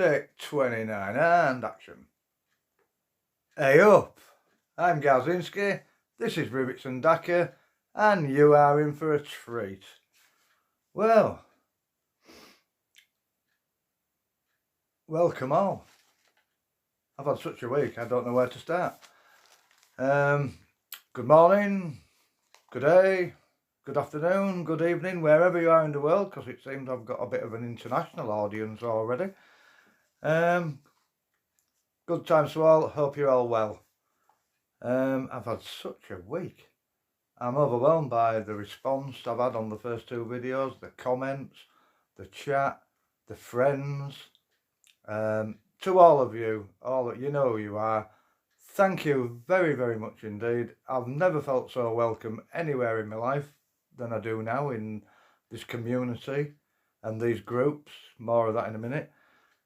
Take 29 and action. Hey up, I'm Gazinski, this is Rivetz and Dakka, and you are in for a treat. Well, welcome all. I've had such a week, I don't know where to start. Good morning, good day, good afternoon, good evening, wherever you are in the world, because it seems I've got a bit of an international audience already. Good times to all, hope you're all well. I've had such a week. I'm overwhelmed by the response I've had on the first two videos, the comments, the chat, the friends. To all of you, all that you know who you are, thank you very, very much indeed. I've never felt so welcome anywhere in my life than I do now in this community and these groups. More of that in a minute.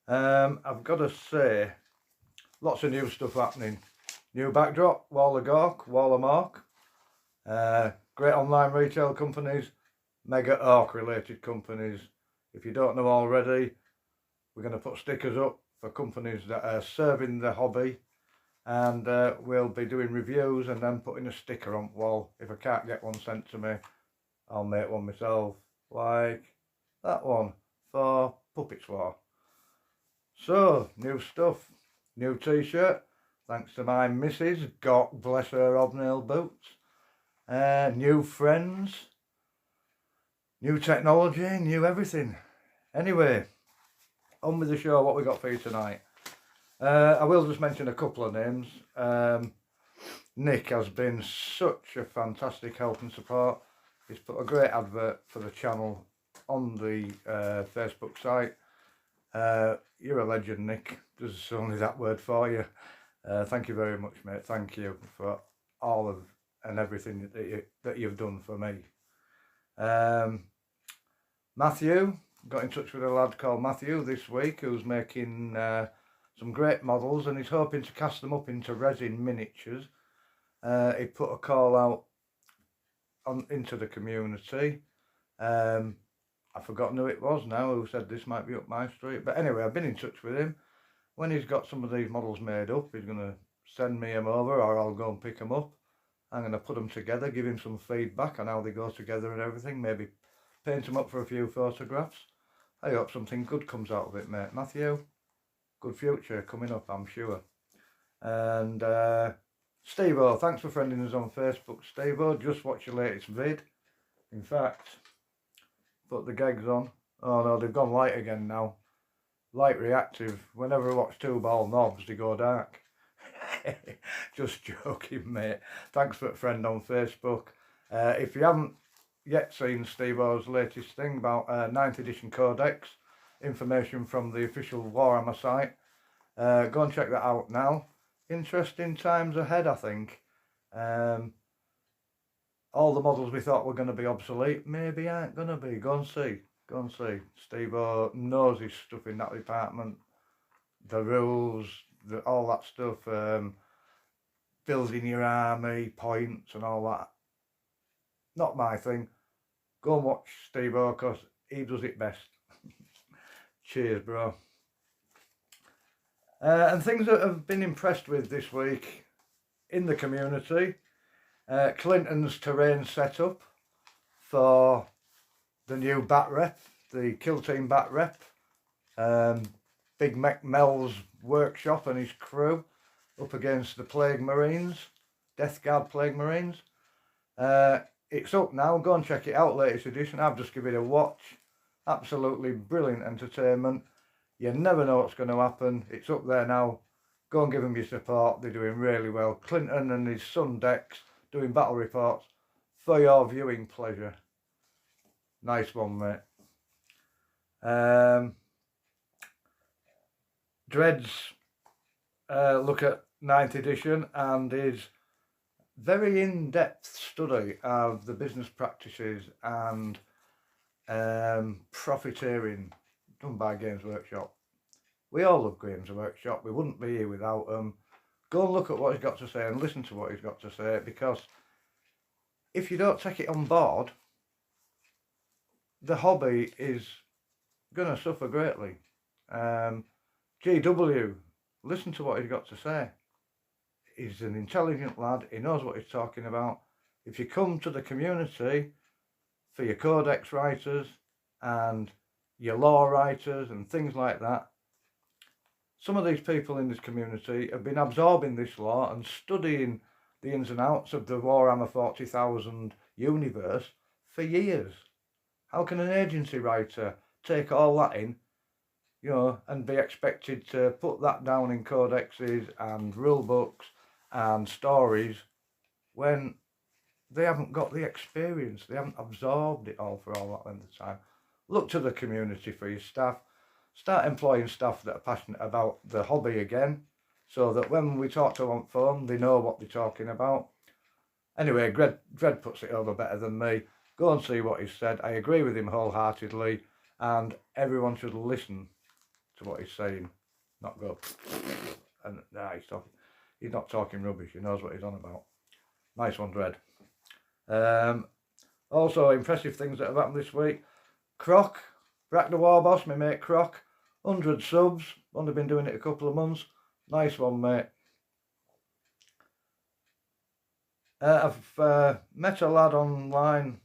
I've got to say, lots of new stuff happening. New backdrop, Wall of Gork, Wall of Mork. Great online retail companies, mega-arc related companies. If you don't know already, we're going to put stickers up for companies that are serving the hobby, and we'll be doing reviews and then putting a sticker on the wall. If I can't get one sent to me, I'll make one myself, like that one for Puppets War. So, new stuff, new t-shirt, thanks to my missus, God bless her hobnail boots. New friends, new technology, new everything. Anyway, on with the show, what we got for you tonight. I will just mention a couple of names. Nick has been such a fantastic help and support. He's put a great advert for the channel on the Facebook site. You're a legend, Nick. There's only that word for you. Thank you very much, mate. Thank you for all of and everything that you've done for me. Matthew, got in touch with a lad called Matthew this week who's making some great models, and he's hoping to cast them up into resin miniatures. He put a call out into the community. I've forgotten who it was now who said this might be up my street, but anyway, I've been in touch with him. When he's got some of these models made up, he's going to send me them over, or I'll go and pick them up. I'm going to put them together, give him some feedback on how they go together and everything, maybe paint them up for a few photographs. I hope something good comes out of it, mate. Matthew, good future coming up, I'm sure. And Steve-O, thanks for friending us on Facebook. Steve-O, just watch your latest vid. In fact, put the gags on. Oh no, they've gone light again now. Light reactive. Whenever I watch two ball knobs, they go dark. Just joking, mate. Thanks for a friend on Facebook. If you haven't yet seen Steve-O's latest thing about 9th edition codex, information from the official Warhammer site, go and check that out now. Interesting times ahead, I think. All the models we thought were going to be obsolete maybe aren't going to be. Go and see. Go and see. Steve-O knows his stuff in that department. The rules, all that stuff. Building your army, points and all that. Not my thing. Go and watch Steve-O because he does it best. Cheers, bro. And things that I've been impressed with this week in the community. Clinton's terrain setup for the new bat rep, the Kill Team bat rep. Big Mel's workshop and his crew up against the Plague Marines, Death Guard Plague Marines. It's up now, go and check it out, latest edition. I've just given it a watch. Absolutely brilliant entertainment. You never know what's going to happen. It's up there now. Go and give them your support. They're doing really well. Clinton and his son Dex doing battle reports for your viewing pleasure. Nice one, mate. Dread's look at 9th edition and his very in-depth study of the business practices and profiteering done by Games Workshop. We all love Games Workshop. We wouldn't be here without them. Go and look at what he's got to say and listen to what he's got to say, because if you don't take it on board, the hobby is going to suffer greatly. GW, listen to what he's got to say. He's an intelligent lad, he knows what he's talking about. If you come to the community for your codex writers and your law writers and things like that, some of these people in this community have been absorbing this law and studying the ins and outs of the Warhammer 40,000 universe for years. How can an agency writer take all that in, you know, and be expected to put that down in codexes and rule books and stories when they haven't got the experience, they haven't absorbed it all for all that length of time? Look to the community for your staff. Start employing staff that are passionate about the hobby again, so that when we talk to them on phone, they know what they're talking about. Anyway, Dred puts it over better than me. Go and see what he said. I agree with him wholeheartedly, and everyone should listen to what he's saying, not go and he's not talking rubbish. He knows what he's on about. Nice one, Dred. Also, impressive things that have happened this week. Croc, Brack the Warboss, my mate Croc, 100 subs. Only been doing it a couple of months. Nice one, mate. I've met a lad online,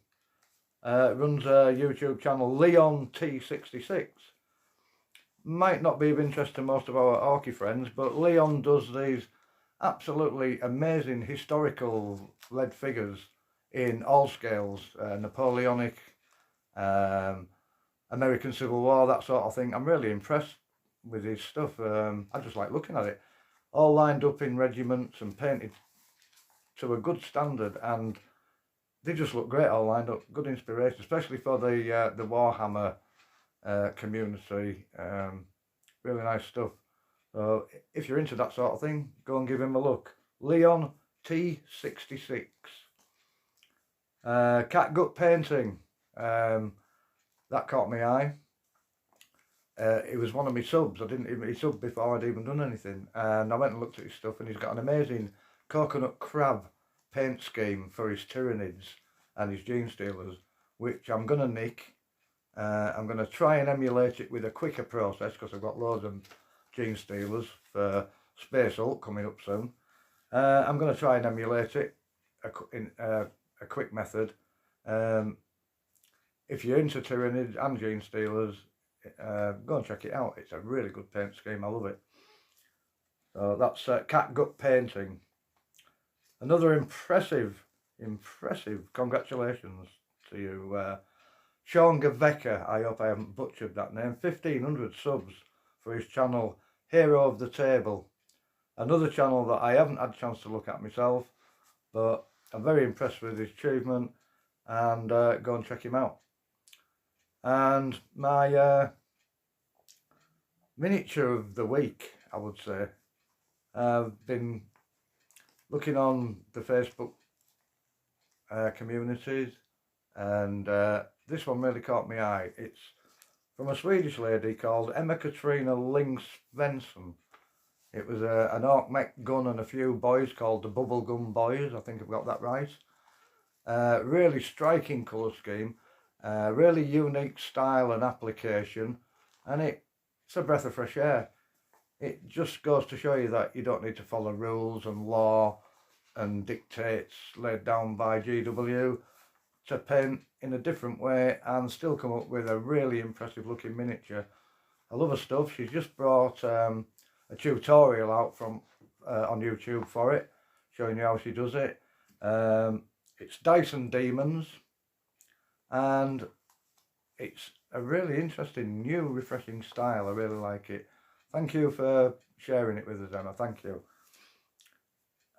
runs a YouTube channel, Leon T66. Might not be of interest to most of our Orky friends, but Leon does these absolutely amazing historical lead figures in all scales, Napoleonic, American Civil War, that sort of thing. I'm really impressed with his stuff. I just like looking at it. All lined up in regiments and painted to a good standard, and they just look great all lined up. Good inspiration, especially for the Warhammer community. Really nice stuff. So if you're into that sort of thing, go and give him a look. Leon T66. Cat gut painting. That caught my eye. It was one of my subs. He subbed before I'd even done anything, and I went and looked at his stuff, and he's got an amazing coconut crab paint scheme for his Tyranids and his Genestealers, which I'm going to nick. I'm going to try and emulate it with a quicker process, because I've got loads of Genestealers for Space Hulk coming up soon. I'm going to try and emulate it in a quick method. If you're into Tyranids and Genestealers, go and check it out. It's a really good paint scheme. I love it. So that's cat gut painting. Another impressive congratulations to you, Sean Gavecka. I hope I haven't butchered that name. 1,500 subs for his channel, Hero of the Table. Another channel that I haven't had a chance to look at myself, but I'm very impressed with his achievement, and go and check him out. And my miniature of the week, I would say, I've been looking on the Facebook communities, and this one really caught my eye. It's from a Swedish lady called Emma-Katrina Ling Svensson. It was an Ork mech gun and a few boys called the Bubblegum Boys. I think I've got that right. Really striking colour scheme, really unique style and application, and it's a breath of fresh air. It just goes to show you that you don't need to follow rules and law and dictates laid down by GW to paint in a different way and still come up with a really impressive looking miniature. I love her stuff. She's just brought a tutorial out from on YouTube for it, showing you how she does it. It's Dyson Demons, and it's a really interesting, new, refreshing style. I really like it. Thank you for sharing it with us, Emma. Thank you.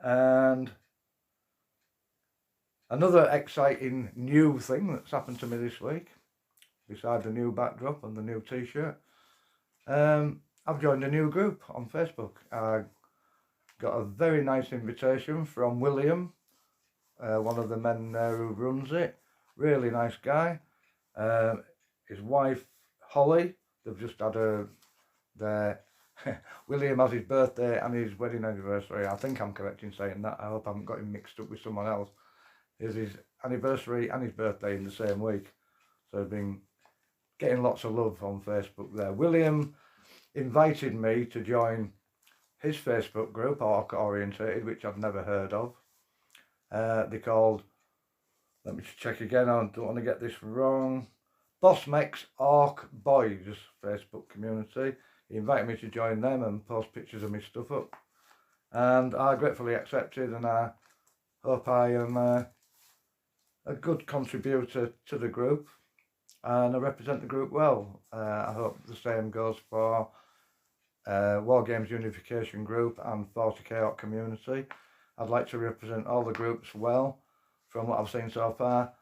And another exciting new thing that's happened to me this week, besides the new backdrop and the new t-shirt, I've joined a new group on Facebook. I got a very nice invitation from William, one of the men there who runs it. Really nice guy. His wife Holly, they've just had their William has his birthday and his wedding anniversary. I think I'm correct in saying that. I hope I haven't got him mixed up with someone else. It's his anniversary and his birthday in the same week, so I've been getting lots of love on Facebook there. William invited me to join his Facebook group, Ork Orientated, which I've never heard of. They're called, let me check again, I don't want to get this wrong, Boss Mech's Ork Boys Facebook community. He invited me to join them and post pictures of my stuff up. And I gratefully accepted, and I hope I am a good contributor to the group, and I represent the group well. I hope the same goes for Wargames Unification Group and 40k Ork Community. I'd like to represent all the groups well. From what I've seen so far,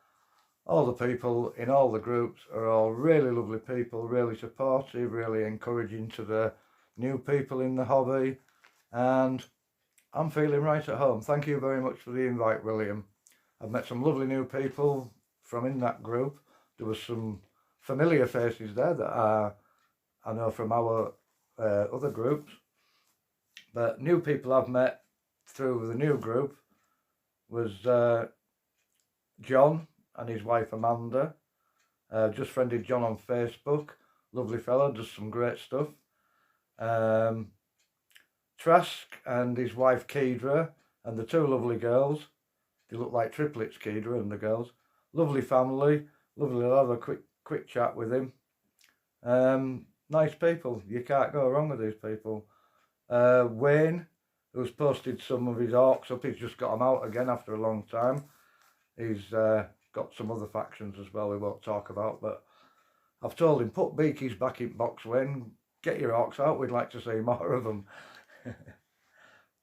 all the people in all the groups are all really lovely people, really supportive, really encouraging to the new people in the hobby, and I'm feeling right at home. Thank you very much for the invite, William. I've met some lovely new people from in that group. There was some familiar faces there that I know from our other groups, but new people I've met through the new group was John and his wife Amanda. Just friended John on Facebook, lovely fellow, does some great stuff. Trask and his wife Kedra and the two lovely girls, they look like triplets, Kedra and the girls. Lovely family, lovely to have a quick chat with him. Nice people, you can't go wrong with these people. Wayne, who's posted some of his orcs up, he's just got them out again after a long time. He's got some other factions as well we won't talk about, but I've told him, put beakies back in box, Wayne, get your orcs out, we'd like to see more of them.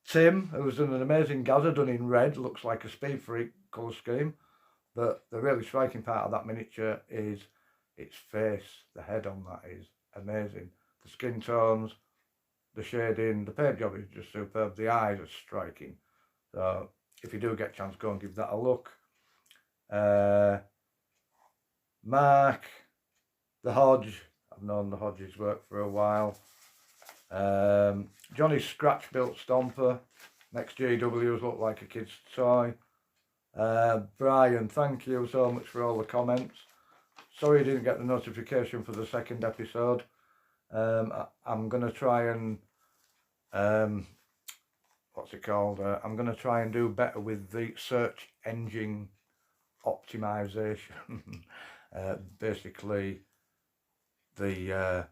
Tim, who's done an amazing gather done in red, looks like a Speed Freak colour scheme, but the really striking part of that miniature is its face. The head on that is amazing. The skin tones, the shading, the paint job is just superb. The eyes are striking. So if you do get a chance, go and give that a look. Mark, the Hodge, I've known the Hodge's work for a while. Johnny's scratch built Stomper, next GWs look like a kid's toy. Brian, thank you so much for all the comments. Sorry you didn't get the notification for the second episode. I'm going to try and what's it called, I'm going to try and do better with the search engine optimization. Basically the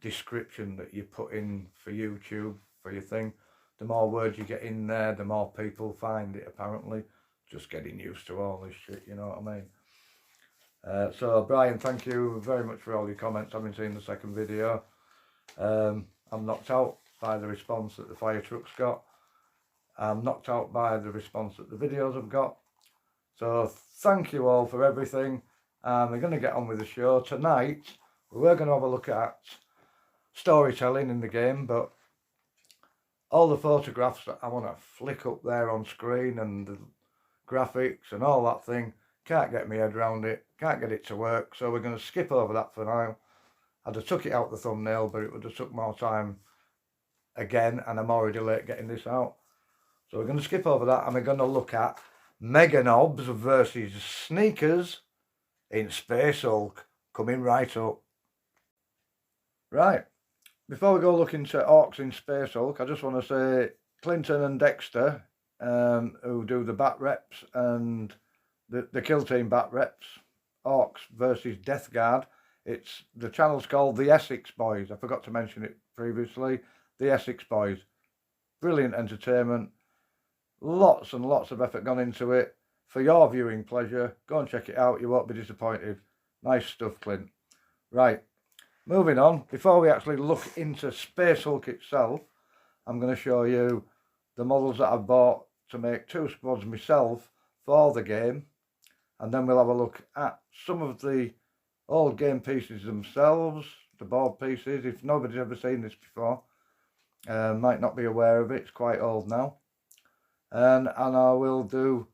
description that you put in for YouTube for your thing, the more words you get in there, the more people find it apparently. Just getting used to all this shit, you know what I mean? So Brian, thank you very much for all your comments. I've been seeing the second video. I'm knocked out by the response that the fire truck's got. I'm knocked out by the response that the videos have got. So thank you all for everything. We're going to get on with the show. Tonight we're going to have a look at storytelling in the game, but all the photographs that I want to flick up there on screen and the graphics and all that thing, can't get my head around it, can't get it to work, so we're going to skip over that for now. I'd have took it out the thumbnail, but it would have took more time again, and I'm already late getting this out. So we're going to skip over that, and we're going to look at Meganoz versus Sneakers in Space Hulk, coming right up. Right, before we go look into Orks in Space Hulk, I just want to say Clinton and Dexter, who do the bat reps and the kill team bat reps, Orks versus Death Guard. It's the channel's called the Essex Boys. I forgot to mention it previously. The Essex Boys, brilliant entertainment. Lots and lots of effort gone into it for your viewing pleasure. Go and check it out. You won't be disappointed. Nice stuff, Clint. Right, moving on. Before we actually look into Space Hulk itself, I'm going to show you the models that I've bought to make 2 squads myself for the game, and then we'll have a look at some of the old game pieces themselves, the board pieces. If nobody's ever seen this before, might not be aware of it, it's quite old now. And I will do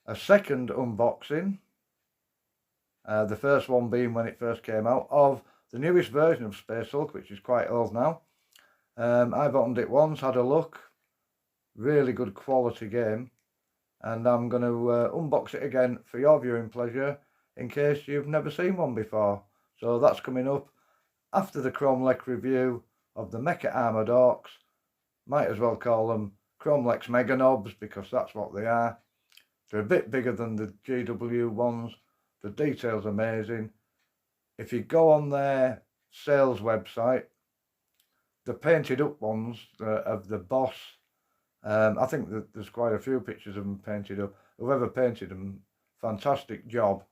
a second unboxing, the first one being when it first came out, of the newest version of Space Hulk, which is quite old now. I've opened it once, had a look, really good quality game, and I'm going to unbox it again for your viewing pleasure in case you've never seen one before. So that's coming up after the Kromlech review of the mecha-armoured Orks. Might as well call them Kromlech Meganoz, because that's what they are. They're a bit bigger than the GW ones. The detail's amazing. If you go on their sales website, the painted up ones of the boss, I think that there's quite a few pictures of them painted up. Whoever painted them, fantastic job.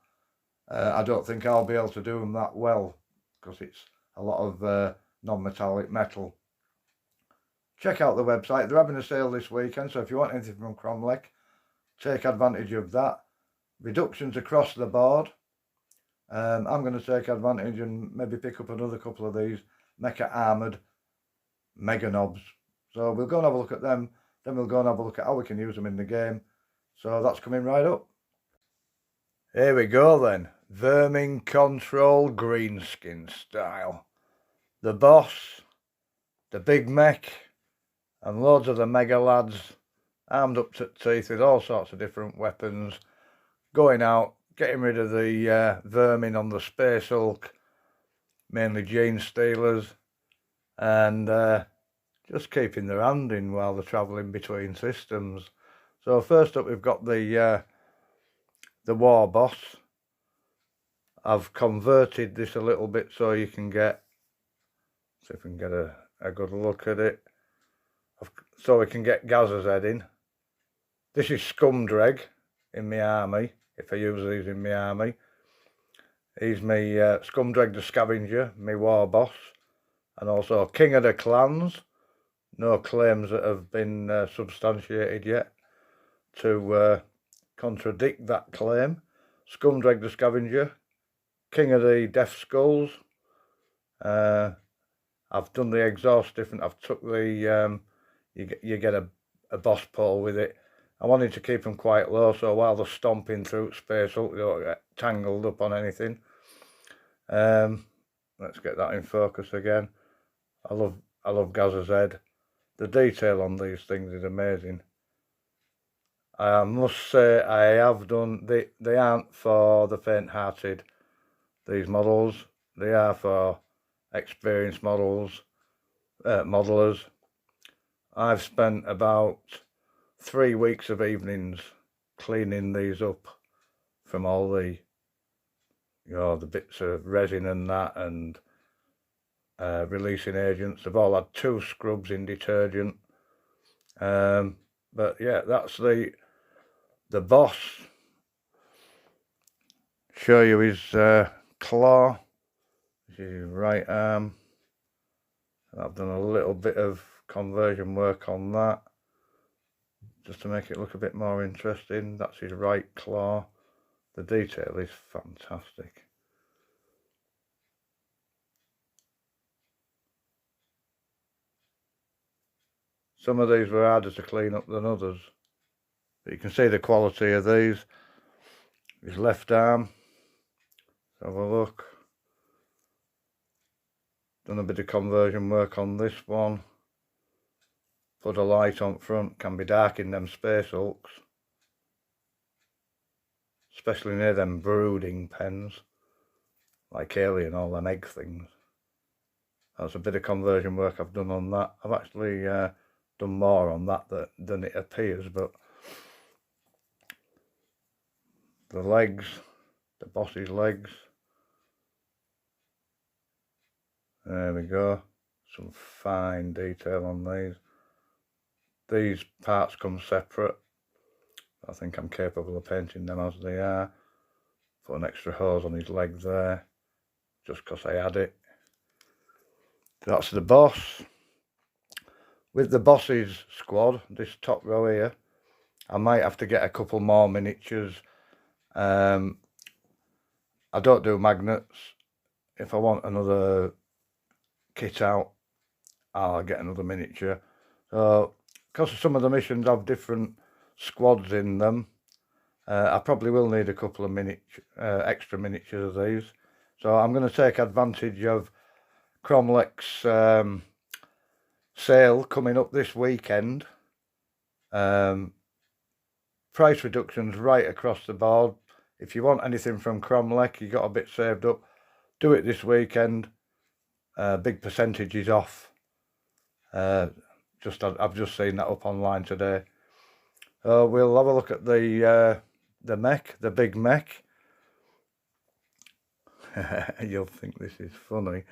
I don't think I'll be able to do them that well, because it's a lot of non-metallic metal. Check out the website. They're having a sale this weekend, so if you want anything from Kromlech, take advantage of that. Reductions across the board. I'm going to take advantage and maybe pick up another couple of these mecha-armoured Meganoz. So we'll go and have a look at them. Then we'll go and have a look at how we can use them in the game. So that's coming right up. Here we go then. Vermin Control Greenskin style. The boss, the big mech, and loads of the mega lads armed up to teeth with all sorts of different weapons, going out, getting rid of the vermin on the Space Hulk, mainly Genestealers, and just keeping their hand in while they're travelling between systems. So first up we've got the war boss. I've converted this a little bit so you can get, see if we can get a good look at it. So we can get Gazza's head in. This is Scumdreg in my army, if I use these in my army. He's my Scumdreg the Scavenger, my war boss, and also King of the Clans. No claims that have been substantiated yet to contradict that claim. Scumdreg the Scavenger, King of the Death Skulls. I've done the exhaust different. I've took the you get a boss pole with it. I wanted to keep them quite low, so while they're stomping through Space Hulk, they don't get tangled up on anything. Let's get that in focus again. I love Gazza's head. The detail on these things is amazing. I must say I have done. They aren't for the faint-hearted. These models, they are for experienced modelers. I've spent about 3 weeks of evenings cleaning these up from all the, the bits of resin and that, and releasing agents. They've all had 2 scrubs in detergent. But yeah, that's the boss. Show you his claw. This is his right arm. I've done a little bit of conversion work on that just to make it look a bit more interesting. That's his right claw. The detail is fantastic. Some of these were harder to clean up than others, but you can see the quality of these. His left arm, let's have a look. Done a bit of conversion work on this one. Put a light on front, can be dark in them Space Hulks, especially near them brooding pens, like Alien, all them egg things. That's a bit of conversion work I've done on that. I've actually done more on that than it appears, but the legs, the boss's legs, there we go. Some fine detail on these. These parts come separate. I think I'm capable of painting them as they are. Put an extra hose on his leg there, just because I had it. That's the boss. With the boss's squad, this top row here, I might have to get a couple more miniatures. I don't do magnets. If I want another kit out, I'll get another miniature. So, because some of the missions have different squads in them, I probably will need a couple of extra miniatures of these. So I'm going to take advantage of Kromlech's sale coming up this weekend. Price reductions right across the board. If you want anything from Kromlech, you got a bit saved up, do it this weekend. Big percentages off I've just seen that up online today. We'll have a look at the mech, the big mech. You'll think this is funny.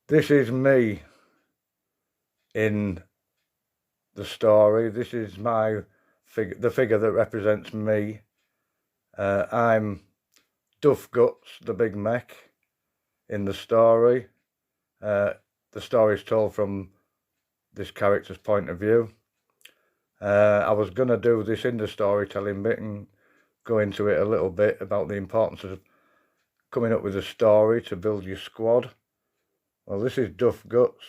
This is me in the story. This is my figure, the figure that represents me. I'm Duff Guts, the big mech, in the story. The story is told from this character's point of view. I was going to do this in the storytelling bit and go into it a little bit about the importance of coming up with a story to build your squad. Well, this is Duff Guts.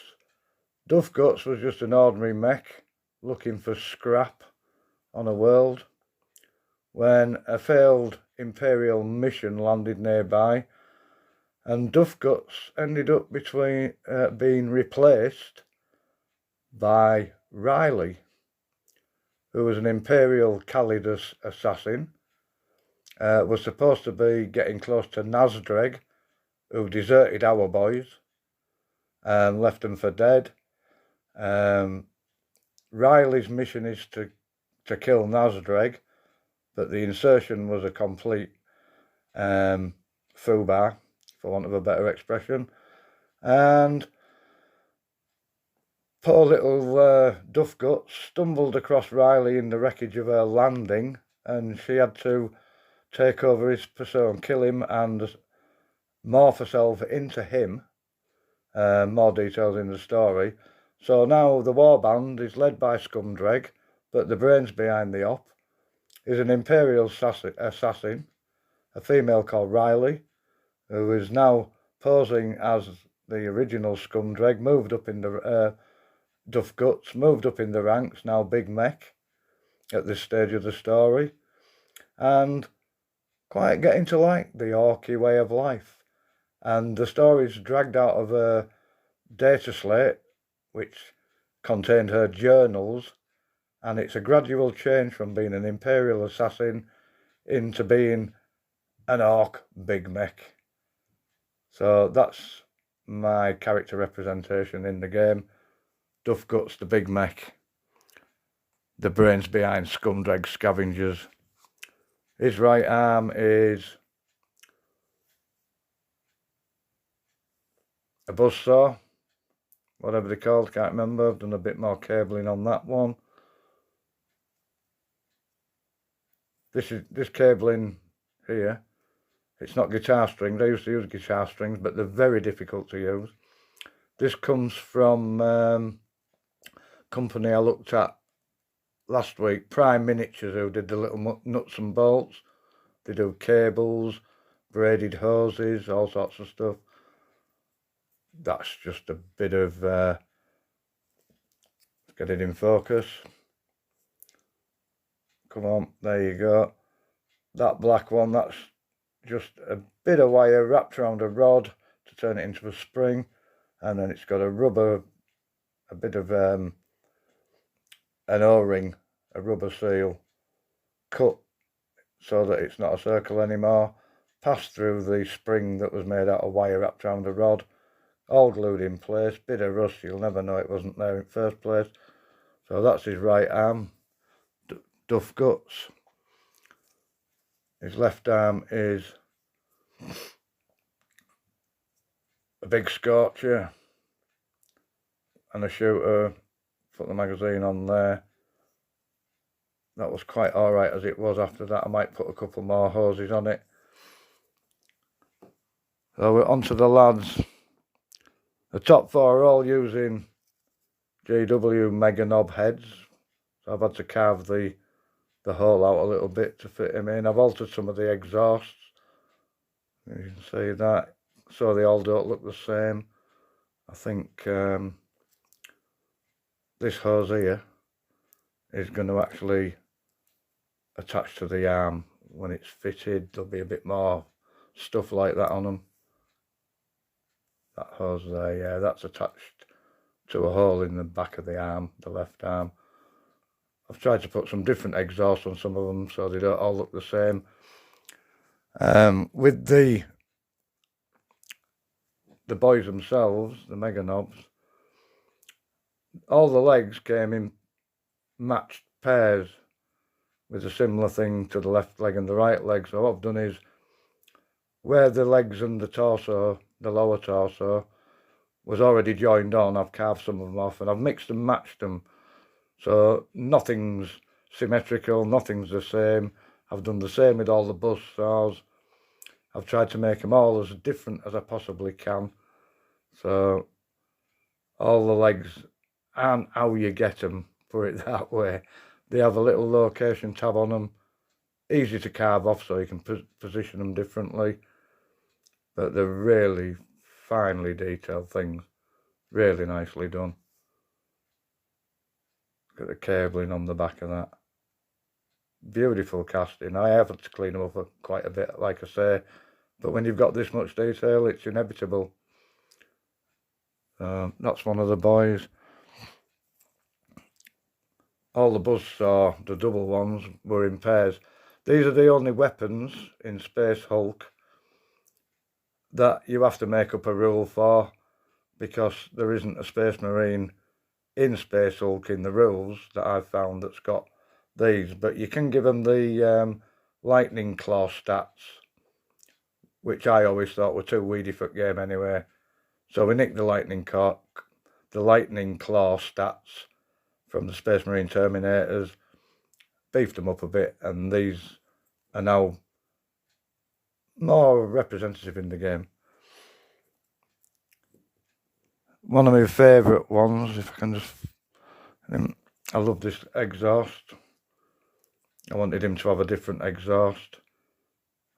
Duff Guts was just an ordinary mech looking for scrap on a world when a failed Imperial mission landed nearby, and Duff Guts ended up being replaced by Riley, who was an Imperial Khalid assassin, was supposed to be getting close to Nazdreg, who deserted our boys and left them for dead. Riley's mission is to kill Nazdreg, but the insertion was a complete foobar, for want of a better expression, and poor little Duff Guts stumbled across Riley in the wreckage of her landing, and she had to take over his persona, kill him and morph herself into him. More details in the story. So now the warband is led by Scumdreg, but the brains behind the op is an Imperial assassin, a female called Riley, who is now posing as the original Scumdreg, moved up in the Duff Guts, moved up in the ranks, now big mech at this stage of the story, and quite getting to like the Orky way of life. And the story's dragged out of a data slate which contained her journals, and it's a gradual change from being an Imperial assassin into being an Ork big mech. So that's my character representation in the game. Duff Guts, the big mech, the brains behind Scumdreg Scavengers. His right arm is a buzzsaw, whatever they're called, can't remember. I've done a bit more cabling on that one. This cabling here, it's not guitar strings. I used to use guitar strings, but they're very difficult to use. This comes from company I looked at last week, Prime Miniatures, who did the little nuts and bolts. They do cables, braided hoses, all sorts of stuff. That's just a bit of, let's get it in focus. Come on, there you go. That black one, that's just a bit of wire wrapped around a rod to turn it into a spring, and then it's got a bit of an O-ring, a rubber seal, cut so that it's not a circle anymore, passed through the spring that was made out of wire wrapped around a rod, all glued in place. Bit of rust, you'll never know it wasn't there in first place. So that's his right arm, Duff Guts. His left arm is a big scorcher and a shooter. Put the magazine on there. That was quite alright as it was. After that I might put a couple more hoses on it. So we're on to the lads. The top four are all using GW Meganoz heads. So I've had to carve the hole out a little bit to fit him in. I've altered some of the exhausts. You can see that. So they all don't look the same. I think this hose here is going to actually attach to the arm when it's fitted. There'll be a bit more stuff like that on them. That hose there, yeah, that's attached to a hole in the back of the arm, the left arm. I've tried to put some different exhausts on some of them so they don't all look the same. With the boys themselves, the Meganobs, all the legs came in matched pairs with a similar thing to the left leg and the right leg. So what I've done is, where the legs and the torso, the lower torso, was already joined on, I've carved some of them off and I've mixed and matched them. So nothing's symmetrical, nothing's the same. I've done the same with all the buzz saws. I've tried to make them all as different as I possibly can. So all the legs aren't how you get them, put it that way. They have a little location tab on them, easy to carve off so you can position them differently. But they're really finely detailed things, really nicely done. Got the cabling on the back of that. Beautiful casting. I have to clean them up quite a bit, like I say, but when you've got this much detail, it's inevitable. That's one of the boys. All the buzzsaw, the double ones, were in pairs. These are the only weapons in Space Hulk that you have to make up a rule for, because there isn't a Space Marine in Space Hulk in the rules that I've found that's got these. But you can give them the lightning claw stats, which I always thought were too weedy for the game anyway. So we nicked the lightning claw stats from the Space Marine Terminators, beefed them up a bit, and these are now more representative in the game. One of my favourite ones, if I can just... I love this exhaust. I wanted him to have a different exhaust,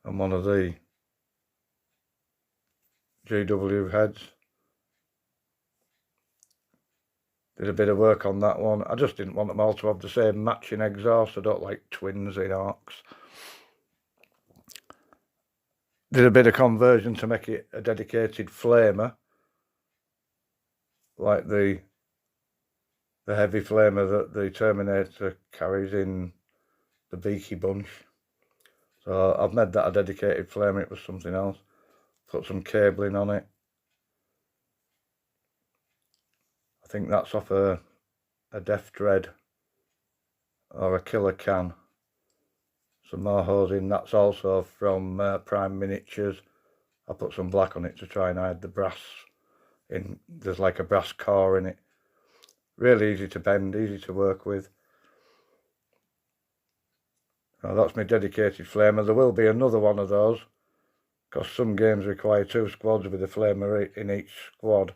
and one of the GW heads. Did a bit of work on that one. I just didn't want them all to have the same matching exhaust. I don't like twins in Orks. Did a bit of conversion to make it a dedicated flamer, like the heavy flamer that the Terminator carries in the Beaky Bunch. So I've made that a dedicated flamer. It was something else. Put some cabling on it. I think that's off a Death Dread or a Killer Can. Some more hosing. That's also from Prime Miniatures. I put some black on it to try and hide the brass. There's like a brass core in it. Really easy to bend, easy to work with. Now that's my dedicated flamer. There will be another one of those, because some games require 2 squads with a flamer in each squad.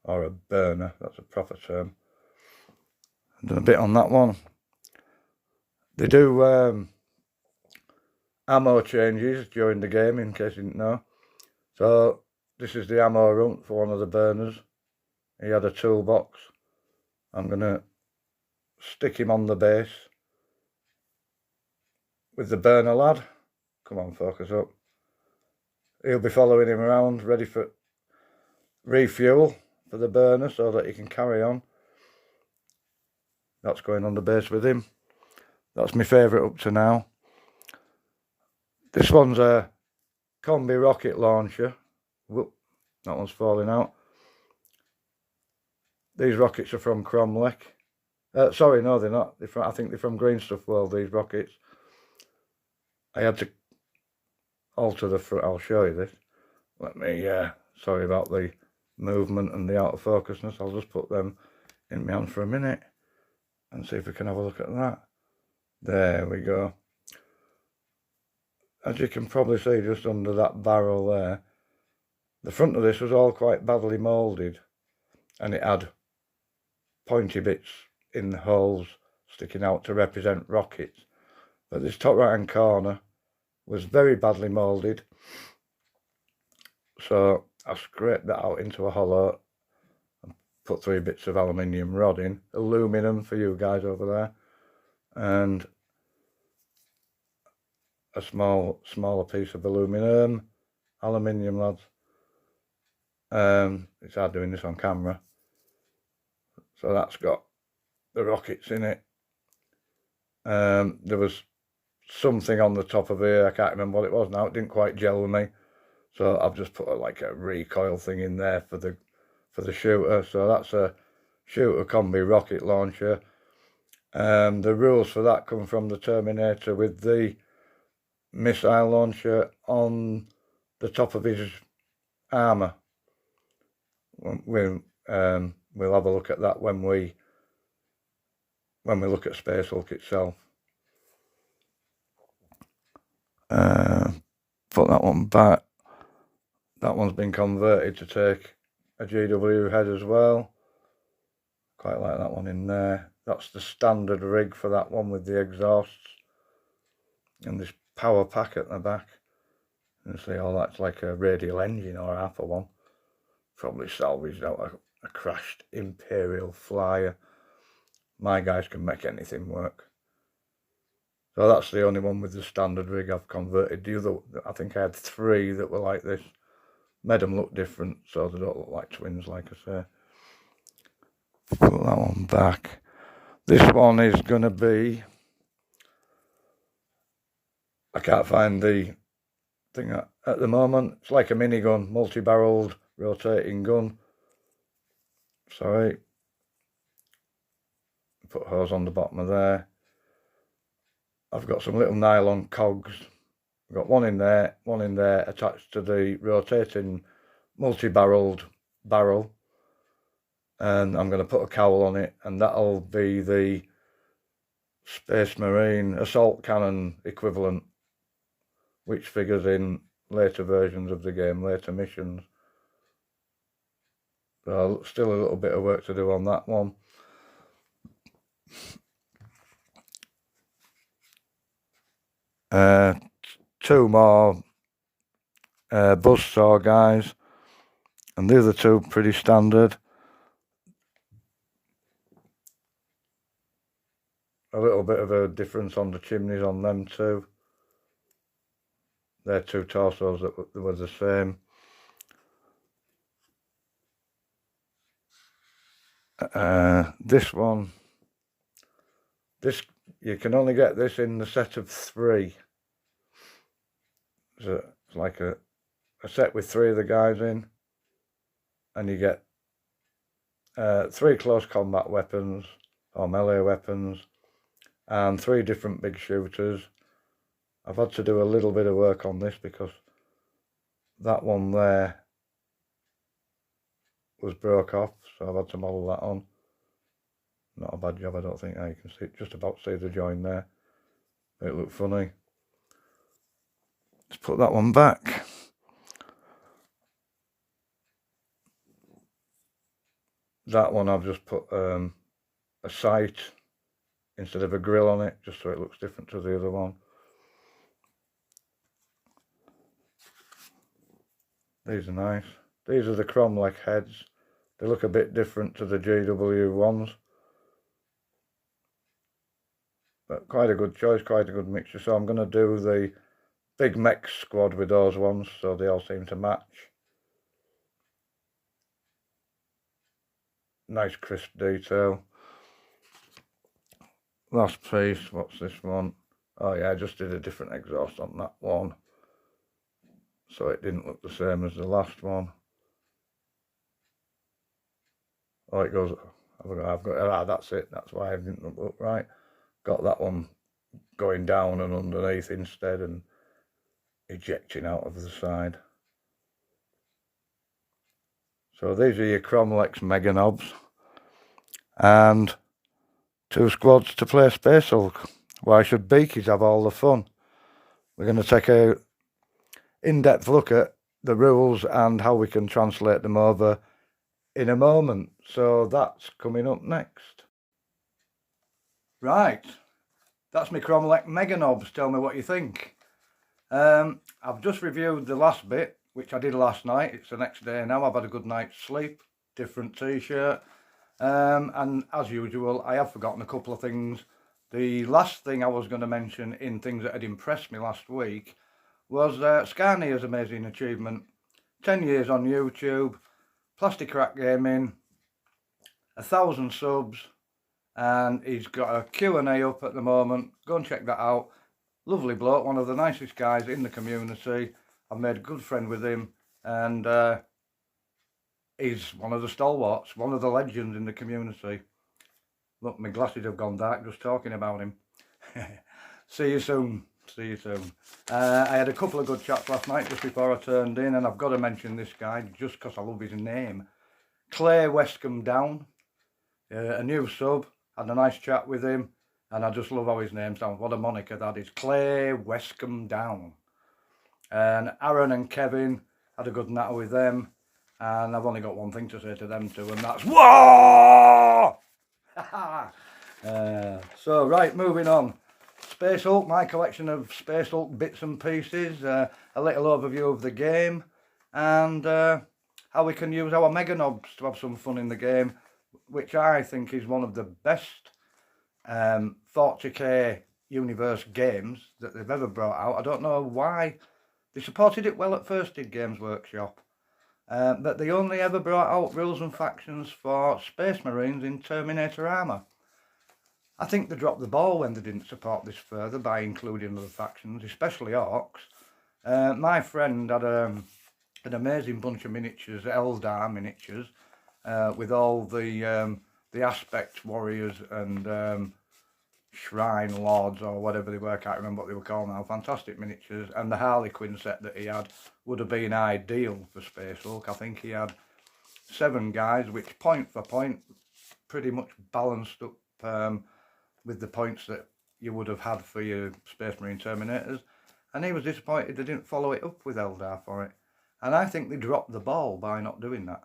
Or a burner, that's a proper term. I've done a bit on that one. They do ammo changes during the game, in case you didn't know. So this is the ammo run for one of the burners. He had a toolbox. I'm going to stick him on the base with the burner lad. Come on, focus up. He'll be following him around, ready for refuel for the burner so that he can carry on. That's going on the base with him. That's my favourite up to now. This one's a combi rocket launcher. Whoop, that one's falling out. These rockets are from Kromlech. Sorry, no, they're not. I think they're from Green Stuff World, these rockets. I had to alter the front. I'll show you this. Let me, sorry about the movement and the out of focusness. I'll just put them in my hand for a minute and see if we can have a look at that. There we go. As you can probably see just under that barrel there, the front of this was all quite badly moulded, and it had pointy bits in the holes sticking out to represent rockets. But this top right hand corner was very badly moulded, so I scraped that out into a hollow and put 3 bits of aluminium rod in, aluminum for you guys over there, and a smaller piece of aluminium, lads. It's hard doing this on camera. So that's got the rockets in it. There was something on the top of here, I can't remember what it was now, it didn't quite gel with me. So I've just put like a recoil thing in there for the shooter. So that's a shooter combi rocket launcher. The rules for that come from the Terminator with the missile launcher on the top of his armour. We'll have a look at that when we look at Space Hulk itself. Put that one back. That one's been converted to take a GW head as well. Quite like that one in there. That's the standard rig for that one with the exhausts and this power pack at the back. You see, oh, that's like a radial engine or half of one. Probably salvaged out a crashed Imperial flyer. My guys can make anything work. So that's the only one with the standard rig I've converted. The other, I think I had 3 that were like this. Made them look different so they don't look like twins, like I say. Put that one back. This one is going to be... I can't find the thing at the moment. It's like a minigun, multi-barreled rotating gun. Sorry. Put hose on the bottom of there. I've got some little nylon cogs. I've got one in there attached to the rotating multi-barreled barrel. And I'm going to put a cowl on it, and that'll be the Space Marine assault cannon equivalent, which figures in later versions of the game, later missions. So still a little bit of work to do on that one. Two more buzzsaw guys, and the other two pretty standard. A little bit of a difference on the chimneys on them too. They're 2 torsos that were the same. This one, you can only get this in the set of 3. So it's like a set with 3 of the guys in, and you get 3 close combat weapons or melee weapons and 3 different big shooters. I've had to do a little bit of work on this because that one there was broke off, so I've had to model that on. Not a bad job, I don't think. You can see, just about see the join there. It looked funny. Let's put that one back. That one I've just put a sight instead of a grill on it, just so it looks different to the other one. These are nice. These are the Kromlech heads. They look a bit different to the GW ones. But quite a good choice, quite a good mixture. So I'm going to do the big mech squad with those ones, so they all seem to match. Nice crisp detail. Last piece, what's this one? Oh yeah, I just did a different exhaust on that one, so it didn't look the same as the last one. Oh, it goes, I've got that's it, that's why I didn't look right. Got that one going down and underneath instead and ejecting out of the side. So these are your Kromlech's Meganoz, and 2 squads to play Space Hulk. Why should Beakies have all the fun? We're going to take a in-depth look at the rules and how we can translate them over in a moment. So that's coming up next. Right, that's my Kromlech Meganoz. Tell me what you think. I've just reviewed the last bit, which I did last night. It's the next day now. I've had a good night's sleep, different t-shirt. And as usual, I have forgotten a couple of things. The last thing I was going to mention in things that had impressed me last week was Scarnia's amazing achievement. 10 years on YouTube, Plastic Crack Gaming, 1,000 subs, and he's got a Q&A up at the moment. Go and check that out. Lovely bloke, one of the nicest guys in the community. I've made a good friend with him, and he's one of the stalwarts, one of the legends in the community. Look, my glasses have gone dark just talking about him. See you soon. See you soon. I had a couple of good chats last night just before I turned in, and I've got to mention this guy just because I love his name. Clay Westcombe Down, a new sub. Had a nice chat with him, and I just love how his name sounds. What a moniker that is. Clay Westcombe Down. And Aaron and Kevin, had a good natter with them, and I've only got one thing to say to them too, and that's war! So right, moving on. Space Hulk, my collection of Space Hulk bits and pieces, a little overview of the game, and how we can use our Meganoz to have some fun in the game, which I think is one of the best 40k universe games that they've ever brought out. I don't know why. They supported it well at first, did Games Workshop, but they only ever brought out rules and factions for Space Marines in Terminator armour. I think they dropped the ball when they didn't support this further by including other factions, especially Orks. My friend had an amazing bunch of miniatures, Eldar miniatures, with all the aspect warriors and shrine lords or whatever they were, I can't remember what they were called now. Fantastic miniatures, and the Harlequin set that he had would have been ideal for Space Hulk. I think he had 7 guys, which point for point pretty much balanced up with the points that you would have had for your Space Marine Terminators, and he was disappointed they didn't follow it up with Eldar for it, and I think they dropped the ball by not doing that.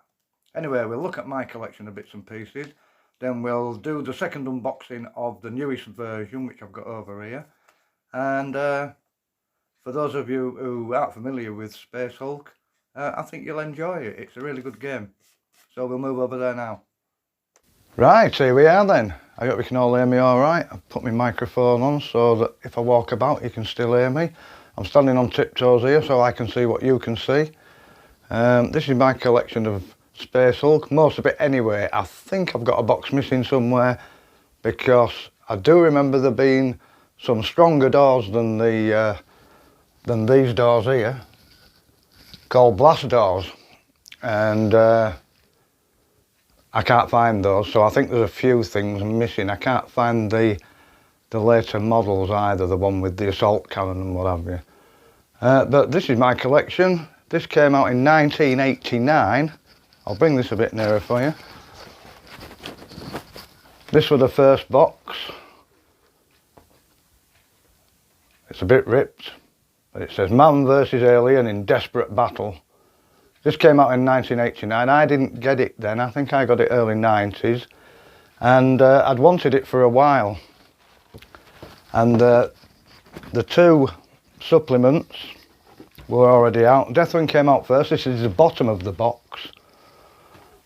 Anyway, we'll look at my collection of bits and pieces, then we'll do the second unboxing of the newest version, which I've got over here, and for those of you who aren't familiar with Space Hulk, I think you'll enjoy it. It's a really good game, so we'll move over there now. Right, here we are then. I hope you can all hear me all right. I've put my microphone on so that if I walk about you can still hear me. I'm standing on tiptoes here so I can see what you can see. This is my collection of Space Hulk, most of it anyway. I think I've got a box missing somewhere because I do remember there being some stronger doors than these doors here, called blast doors, and I can't find those, so I think there's a few things missing. I can't find the later models either, the one with the assault cannon and what have you. But this is my collection. This came out in 1989. I'll bring this a bit nearer for you. This was the first box. It's a bit ripped, but it says Man versus Alien in Desperate Battle. This came out in 1989. I didn't get it then. I think I got it early 90s, and I'd wanted it for a while. And the 2 supplements were already out. Deathwing came out first. This is the bottom of the box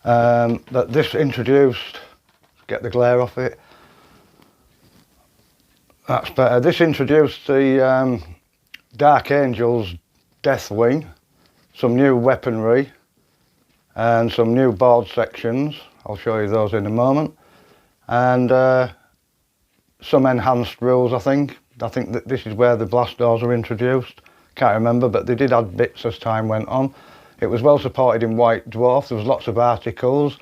that this introduced. Get the glare off it. That's better. This introduced the Dark Angels Deathwing, some new weaponry and some new board sections. I'll show you those in a moment, and some enhanced rules. I think that this is where the blast doors are introduced. Can't remember, but they did add bits as time went on. It was well supported in White Dwarf. There was lots of articles.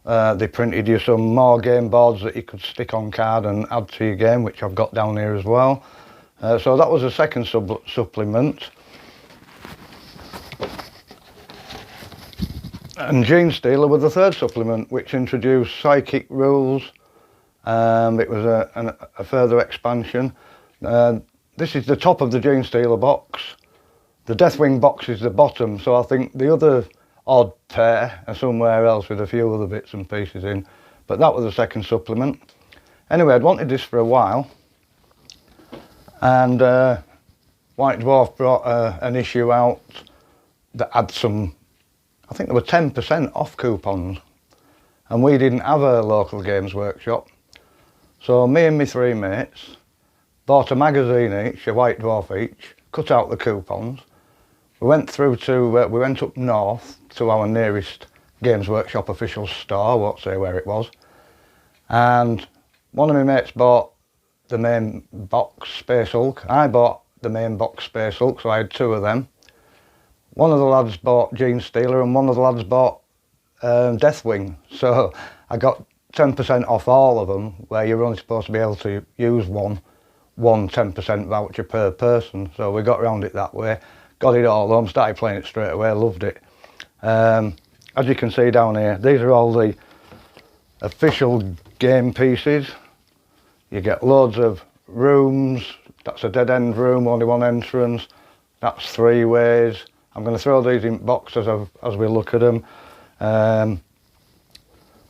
They printed you some more game boards that you could stick on card and add to your game, which I've got down here as well. So that was the second supplement. And Genestealers was the third supplement, which introduced psychic rules. It was a further expansion. This is the top of the Genestealers box. The Deathwing box is the bottom, so I think the other odd pair are somewhere else with a few other bits and pieces in. But that was the second supplement. Anyway, I'd wanted this for a while, and White Dwarf brought an issue out that had some, I think there were 10% off coupons, and we didn't have a local Games Workshop. So me and my 3 mates bought a magazine each, a White Dwarf each, cut out the coupons. We went through to, we went up north to our nearest Games Workshop official store, I won't say where it was, and one of my mates bought the main box Space Hulk. I bought the main box Space Hulk, so I had 2 of them. One of the lads bought Genestealers and one of the lads bought Deathwing, so I got 10% off all of them, where you're only supposed to be able to use one 10% voucher per person. So we got around it that way, got it all home, started playing it straight away, loved it. As you can see down here, these are all the official game pieces. You get loads of rooms. That's a dead end room, only one entrance. That's 3 ways. I'm going to throw these in boxes as we look at them.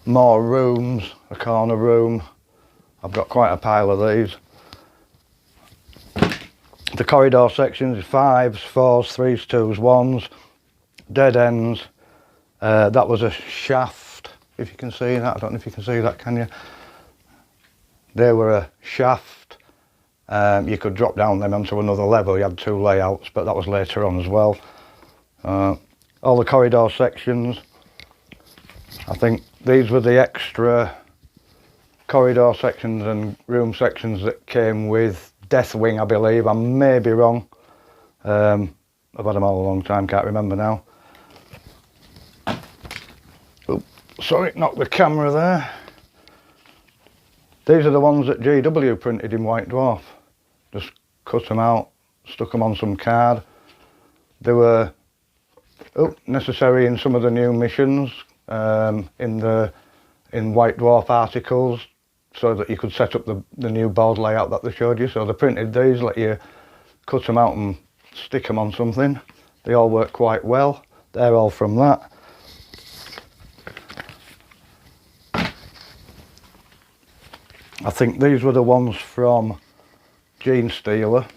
More rooms, a corner room. I've got quite a pile of these. The corridor sections, 5s, 4s, 3s, 2s, 1s, dead ends. That was a shaft, if you can see that. I don't know if you can see that, can you? They were a shaft. You could drop down them onto another level. You had 2 layouts, but that was later on as well. All the corridor sections. I think these were the extra corridor sections and room sections that came with Deathwing, I believe. I may be wrong. I've had them all a long time, can't remember now. Oops, sorry, knocked the camera there. These are the ones that GW printed in White Dwarf. Just cut them out, stuck them on some card. They were necessary in some of the new missions, in White Dwarf articles, so that you could set up the new board layout that they showed you. So they printed these, let you cut them out and stick them on something. They all work quite well. They're all from that. I think these were the ones from Genestealers.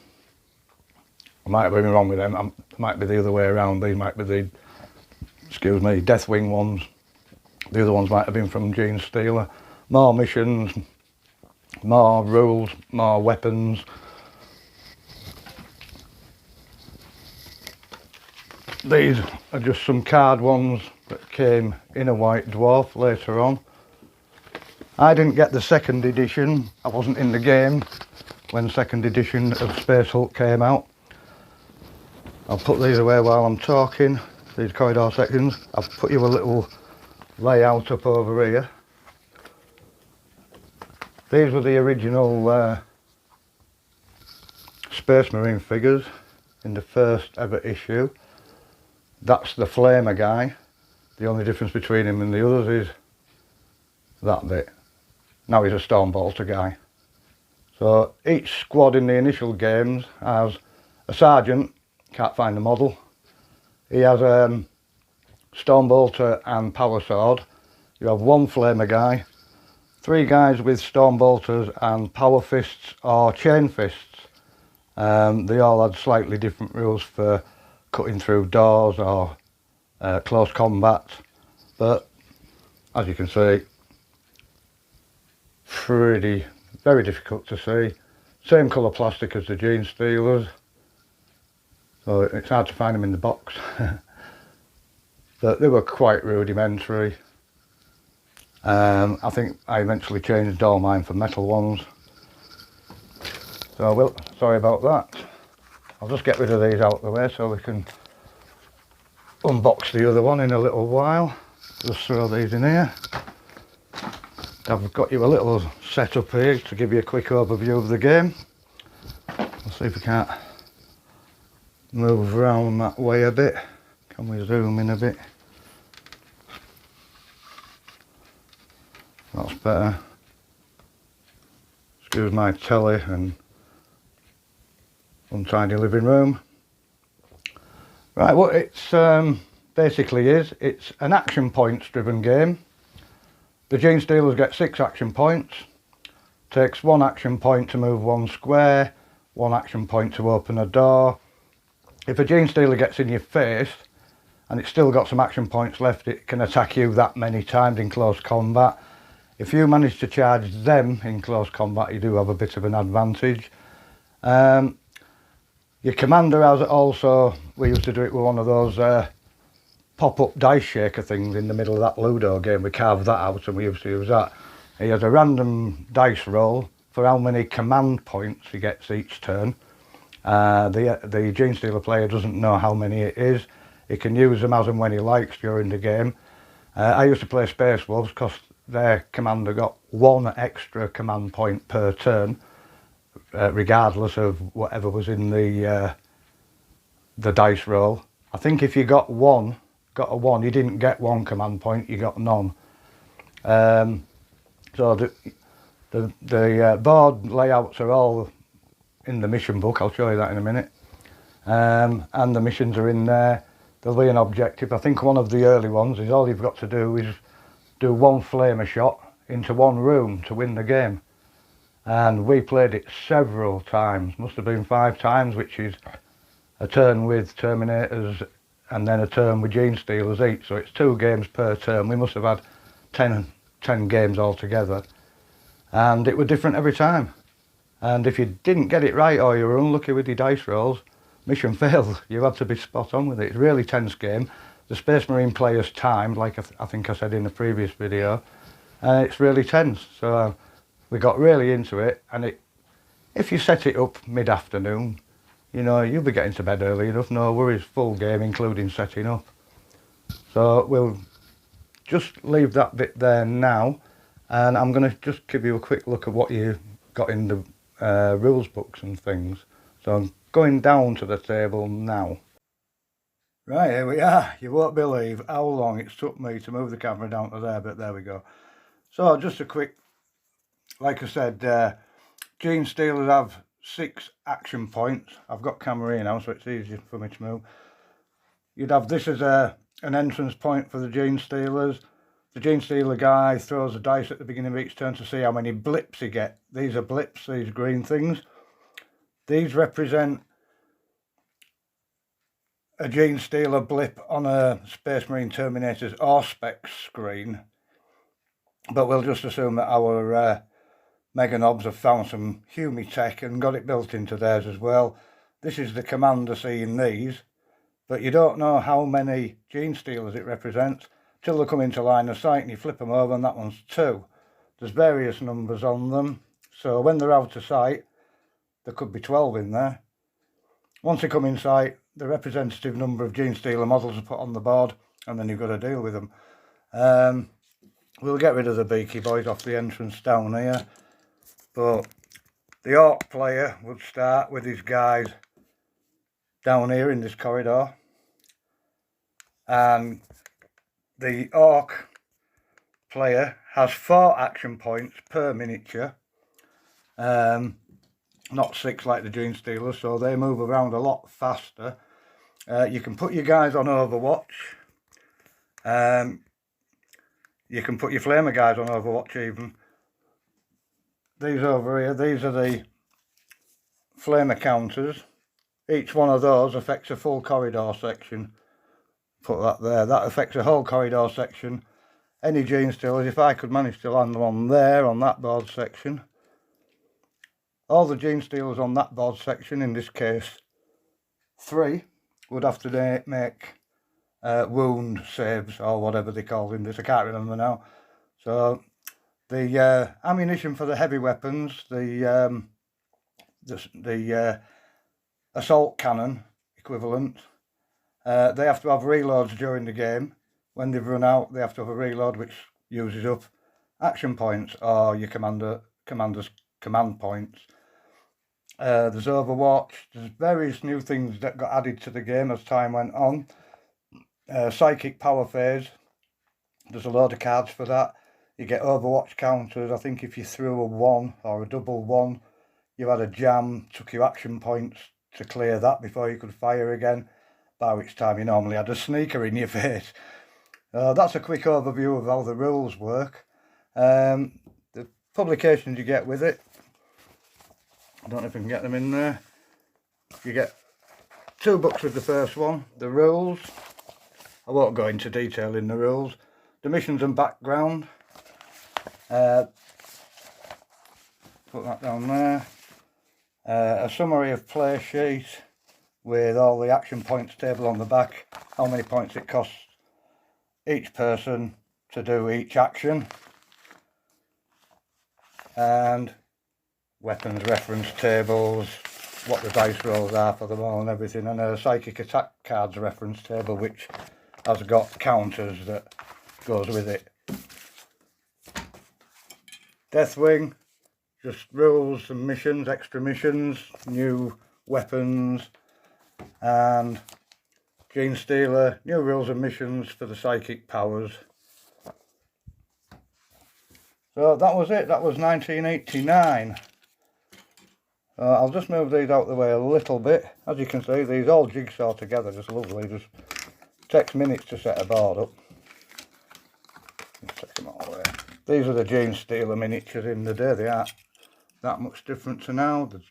I might have been wrong with them. It might be the other way around. These might be the, excuse me, Deathwing ones. The other ones might have been from Genestealers. More missions, more rules, more weapons. These are just some card ones that came in a White Dwarf later on. I didn't get the 2nd edition. I wasn't in the game when 2nd edition of Space Hulk came out. I'll put these away while I'm talking, these corridor sections. I've put you a little layout up over here. These were the original Space Marine figures in the 1st ever issue. That's the Flamer guy. The only difference between him and the others is that bit. Now he's a Stormbolter guy. So each squad in the initial games has a sergeant, can't find the model. He has Stormbolter and Power Sword. You have 1 Flamer guy, 3 guys with Stormbolters and Power Fists or Chain Fists. They all had slightly different rules for cutting through doors or close combat, but as you can see, very difficult to see. Same colour plastic as the Genestealers, so it's hard to find them in the box. But they were quite rudimentary. I think I eventually changed all mine for metal ones. So well, sorry about that. I'll just get rid of these out of the way so we can unbox the other one in a little while. Just throw these in here. I've got you a little setup here to give you a quick overview of the game. Let's see if we can't move around that way a bit. Can we zoom in a bit? That's better. Excuse my telly and untidy living room. Right, what it's basically is, it's an action points driven game. The Genestealers get 6 action points. Takes 1 action point to move 1 square, 1 action point to open a door. If a Genestealer gets in your face and it's still got some action points left, it can attack you that many times in close combat. If you manage to charge them in close combat, you do have a bit of an advantage. Your commander has also, we used to do it with one of those pop-up dice shaker things in the middle of that Ludo game. We carved that out and we used to use that. He has a random dice roll for how many command points he gets each turn. The Genestealer player doesn't know how many it is. He can use them as and when he likes during the game. I used to play Space Wolves because their commander got 1 extra command point per turn, regardless of whatever was in the dice roll. I think if you got a 1, you didn't get 1 command point, you got none. So the board layouts are all in the mission book. I'll show you that in a minute. And the missions are in there. There'll be an objective. I think one of the early ones is all you've got to do is do 1 flamer shot into 1 room to win the game. And we played it several times, must have been 5 times, which is a turn with Terminators and then a turn with Genestealers each. So it's 2 games per turn. We must have had 10 games altogether. And it was different every time. And if you didn't get it right or you were unlucky with your dice rolls, mission failed. You had to be spot on with it. It's a really tense game. The Space Marine players timed, like I think I said in the previous video, and it's really tense. So we got really into it, and if you set it up mid-afternoon, you know, you'll be getting to bed early enough, no worries, full game including setting up. So we'll just leave that bit there now, and I'm going to just give you a quick look at what you got in the rules books and things. So I'm going down to the table now. Right, here we are. You won't believe how long it took me to move the camera down to there, but there we go. So just a quick, like I said, Genestealers have 6 action points. I've got camera here now, so it's easier for me to move. You'd have this as an entrance point for the Genestealers. The Genestealer guy throws a dice at the beginning of each turn to see how many blips he gets. These are blips, these green things. These represent a Genestealer blip on a Space Marine Terminator's Auspex screen. But we'll just assume that our Meganoz have found some Humi tech and got it built into theirs as well. This is the commander seeing these, but you don't know how many Genestealers it represents till they come into line of sight and you flip them over and that one's 2. There's various numbers on them, so when they're out of sight, there could be 12 in there. Once they come in sight, the representative number of Genestealer models are put on the board, and then you've got to deal with them. We'll get rid of the beaky boys off the entrance down here, but the Orc player would start with his guys down here in this corridor, and the Orc player has 4 action points per miniature, not 6 like the Genestealers, so they move around a lot faster. You can put your guys on Overwatch. You can put your Flamer guys on Overwatch even. These over here, these are the Flamer counters. Each one of those affects a full corridor section. Put that there. That affects a whole corridor section. Any Genestealers, if I could manage to land them on there, on that board section. All the Genestealers on that board section, in this case 3, would have to make wound saves or whatever they call in this. I can't remember now. So the ammunition for the heavy weapons, the assault cannon equivalent, they have to have reloads during the game. When they've run out, they have to have a reload, which uses up action points or your commander's command points. There's Overwatch. There's various new things that got added to the game as time went on. Psychic power phase. There's a load of cards for that. You get Overwatch counters. I think if you threw a 1 or a double 1, you had a jam, took your action points to clear that before you could fire again, by which time you normally had a sneaker in your face. That's a quick overview of how the rules work. The publications you get with it, I don't know if I can get them in there. You get 2 books with the first one, the rules. I won't go into detail in the rules. The missions and background. Put that down there. A summary of play sheet with all the action points table on the back. How many points it costs each person to do each action. And weapons reference tables, what the dice rolls are for them all and everything, and a psychic attack cards reference table which has got counters that goes with it. Deathwing, just rules and missions, extra missions, new weapons, and Genestealer, new rules and missions for the psychic powers. So that was it, that was 1989. I'll just move these out of the way a little bit. As you can see, these all jigsaw together, just lovely. Just takes minutes to set a board up. Let's take them all away. These are the Genestealer miniatures in the day. They aren't that much different to now. There's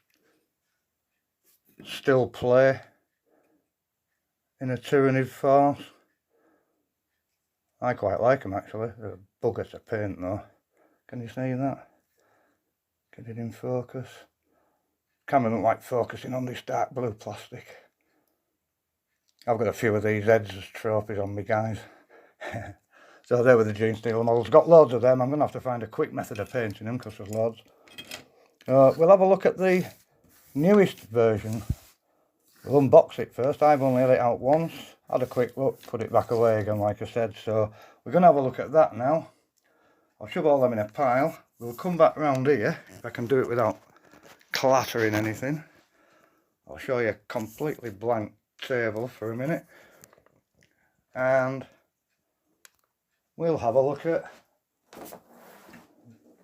still play in a Tyranid force. I quite like them actually. They're a bugger to paint though. Can you see that? Get it in focus. Camera don't like focusing on this dark blue plastic. I've got a few of these heads as trophies on me, guys. So there were the Genestealer models. Got loads of them. I'm going to have to find a quick method of painting them because there's loads. We'll have a look at the newest version. We'll unbox it first. I've only had it out once. Had a quick look, put it back away again like I said. So we're going to have a look at that now. I'll shove all them in a pile. We'll come back round here, if I can do it without clattering anything. I'll show you a completely blank table for a minute. And we'll have a look at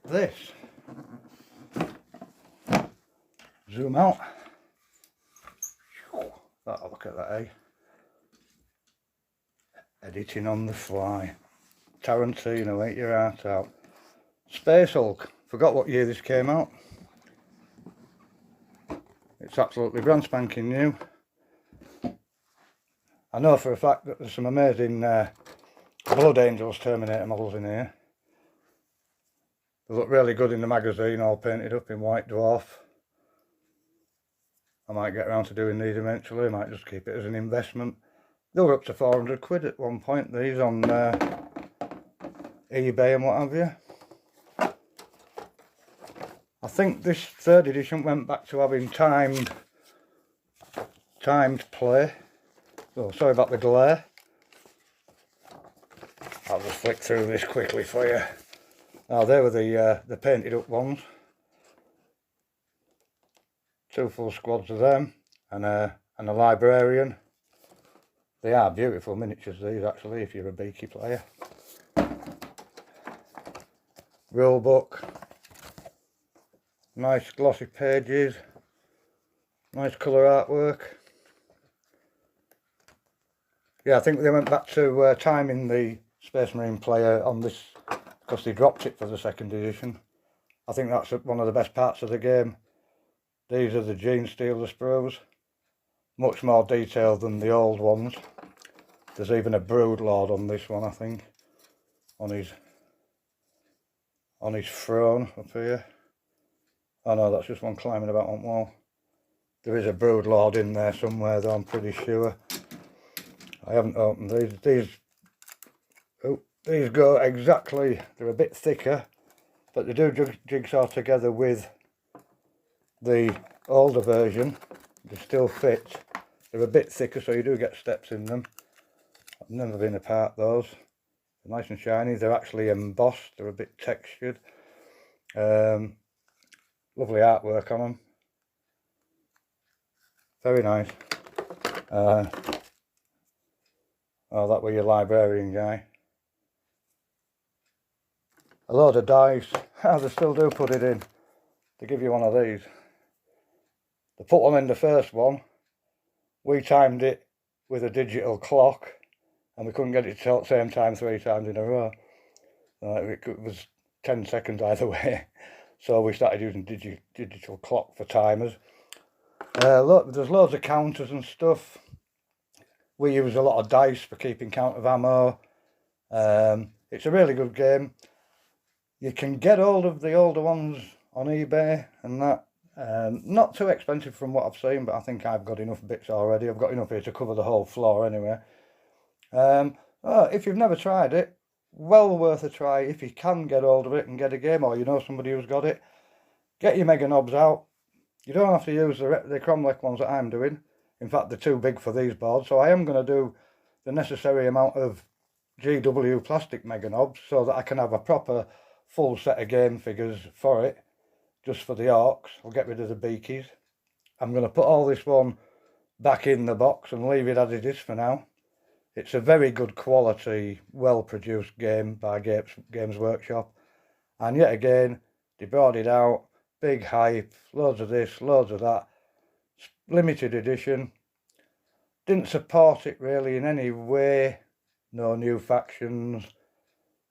this. Zoom out. That'll look at that, eh? Editing on the fly. Tarantino, ate your heart out. Space Hulk. Forgot what year this came out. It's absolutely brand spanking new. I know for a fact that there's some amazing Blood Angels Terminator models in here. They look really good in the magazine, all painted up in white dwarf. I might get around to doing these eventually. I might just keep it as an investment. They were up to 400 quid at one point, these on eBay and what have you. I think this third edition went back to having timed play. Oh, sorry about the glare. I'll just flick through this quickly for you. Now there were the painted up ones. 2 full squads of them and a librarian. They are beautiful miniatures these actually if you're a beaky player. Rule book. Nice glossy pages. Nice colour artwork. Yeah, I think they went back to timing the Space Marine player on this because they dropped it for the second edition. I think that's one of the best parts of the game. These are the Genestealer sprues. Much more detailed than the old ones. There's even a Brood Lord on this one, I think. On his throne up here. Oh no, that's just one climbing about on the wall. There is a Brood Lord in there somewhere though, I'm pretty sure. I haven't opened these. These go exactly, they're a bit thicker, but they do jigsaw together with the older version. They still fit. They're a bit thicker, so you do get steps in them. I've never been apart those. They're nice and shiny. They're actually embossed. They're a bit textured. Lovely artwork on them. Very nice. Oh, that were your librarian guy. A load of dice. They still do put it in. They give you one of these. They put one in the first one. We timed it with a digital clock and we couldn't get it to the same time 3 times in a row. It was 10 seconds either way. So we started using digital clock for timers. Look, there's loads of counters and stuff. We use a lot of dice for keeping count of ammo. It's a really good game. You can get hold of the older ones on eBay and that. Not too expensive from what I've seen, but I think I've got enough bits already. I've got enough here to cover the whole floor anyway. If you've never tried it, well worth a try. If you can get hold of it and get a game, or you know somebody who's got it, get your Meganoz out. You don't have to use the Kromlech ones that I'm doing. In fact, they're too big for these boards, so I am going to do the necessary amount of GW plastic Meganoz so that I can have a proper full set of game figures for it, just for the Orks. I'll get rid of the beakies. I'm going to put all this one back in the box and leave it as it is for now. It's a very good quality, well produced game by Games Workshop, and yet again they brought it out, big hype, loads of this, loads of that, limited edition. Didn't support it really in any way, no new factions.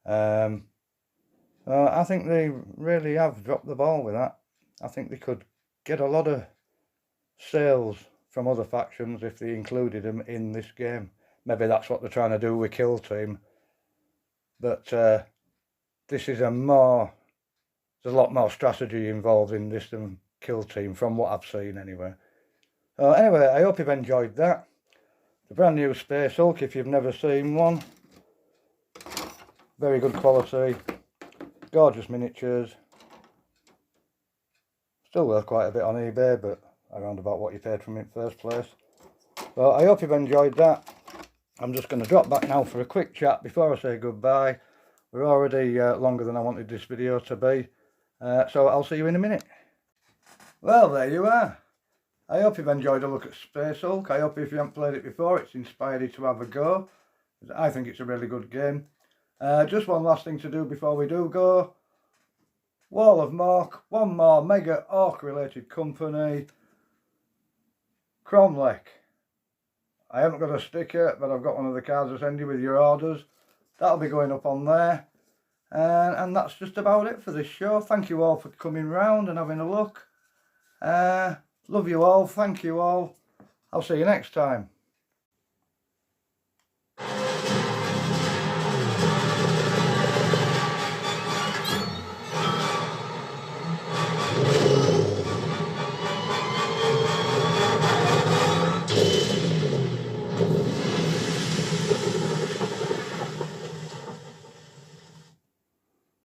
I think they really have dropped the ball with that. I think they could get a lot of sales from other factions if they included them in this game. Maybe that's what they're trying to do with Kill Team. But this is there's a lot more strategy involved in this than Kill Team, from what I've seen anyway. Anyway, I hope you've enjoyed that. The brand new Space Hulk, if you've never seen one. Very good quality, gorgeous miniatures. Still worth quite a bit on eBay, but around about what you paid from it in first place. Well, I hope you've enjoyed that. I'm just going to drop back now for a quick chat before I say goodbye. We're already longer than I wanted this video to be, so I'll see you in a minute. Well, there you are. I hope you've enjoyed a look at Space Hulk. I hope if you haven't played it before, it's inspired you to have a go. I think it's a really good game. Just one last thing to do before we do go. Wall of Mark, one more mega orc related company. Kromlech. I haven't got a sticker, but I've got one of the cards to send you with your orders. That'll be going up on there. And that's just about it for this show. Thank you all for coming round and having a look. Love you all. Thank you all. I'll see you next time.